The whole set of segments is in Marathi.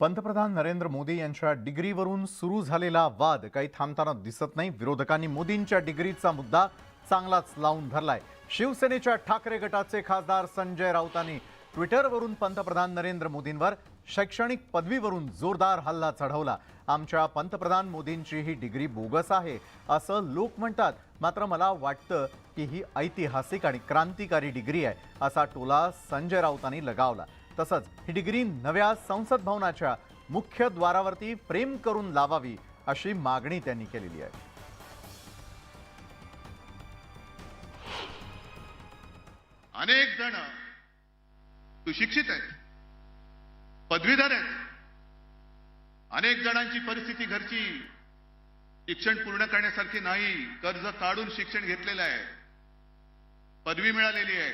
पंतप्रधान नरेंद्र मोदी यांच्या डिग्रीवरून सुरू झालेला वाद काही थांबताना दिसत नाही। विरोधकांनी मोदींच्या डिग्रीचा मुद्दा चांगलाच लावून धरलाय। शिवसेनेच्या ठाकरे गटाचे खासदार संजय राऊतांनी ट्विटरवरून पंतप्रधान नरेंद्र मोदींवर शैक्षणिक पदवीवरून जोरदार हल्ला चढवला। आमच्या पंतप्रधान मोदींची ही डिग्री बोगस आहे असं लोक म्हणतात, मात्र मला वाटतं की ही ऐतिहासिक आणि क्रांतिकारी डिग्री आहे असा टोला संजय राऊतांनी लगावला। तसंच ही डिग्री नव्या संसद भवनाच्या मुख्य द्वारावरती फ्रेम करून लावावी अशी मागणी त्यांनी केलेली आहे। अनेक जण सुशिक्षित आहेत, पदवीधर आहेत। अनेक जणांची परिस्थिती घरची शिक्षण पूर्ण करण्यासारखी नाही, कर्ज काढून शिक्षण घेतलेलं आहे, पदवी मिळालेली आहे,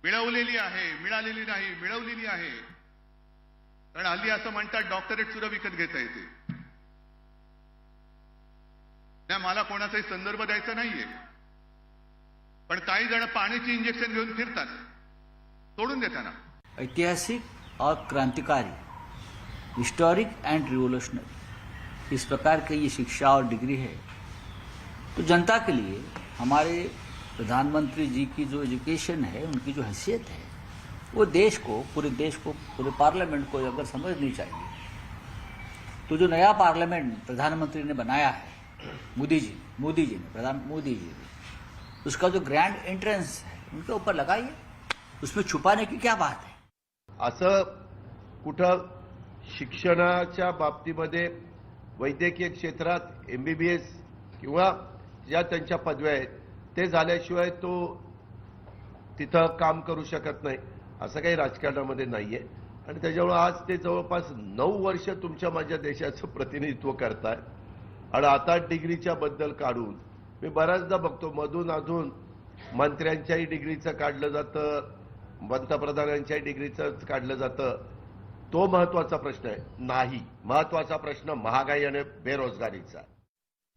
मिळवलेली आहे, मिळालेली नाही, मिळवलेली आहे। कारण हल्ली असं म्हणतात डॉक्टरेट सुद्धा विकत घेता येते। नाही, मला कोणाचाही संदर्भ द्यायचा नाहीये, पण काही जण पाण्याची इंजेक्शन घेऊन फिरतात सोडून देताना। ऐतिहासिक और क्रांतिकारी, हिस्टोरिक एंड रिवोल्यूशनरी, इस प्रकार की ये शिक्षा और डिग्री है तो जनता के लिए हमारे प्रधानमंत्री जी की जो एजुकेशन है, उनकी जो हैसियत है, वो देश को, पूरे पार्लियामेंट को अगर समझनी चाहिए। तो जो नया पार्लियामेंट प्रधानमंत्री ने बनाया है, मोदी जी ने, उसका जो ग्रैंड एंट्रेंस है उनके ऊपर लगाइए, उसमें छुपाने की क्या बात है। असं कुठं शिक्षणाच्या बाबतीमध्ये वैद्यकीय क्षेत्रात MBBS किंवा ज्या त्यांच्या पदव्या आहेत ते झाल्याशिवाय तो तिथं काम करू शकत नाही असं काही राजकारणामध्ये नाहीये। आणि त्याच्यामुळे आज ते जवळपास 9 वर्ष तुमच्या माझ्या देशाचं प्रतिनिधित्व करताय आणि आता डिग्रीच्या बद्दल काढून मी बऱ्याचदा बघतो मधून अधून मंत्र्यांच्याही डिग्रीचं काढलं जातं, पंतप्रधानांच्याही डिग्रीचं काढलं जातं। तो महत्वाचा प्रश्न आहे नाही, महत्वाचा प्रश्न महागाई आणि बेरोजगारीचा।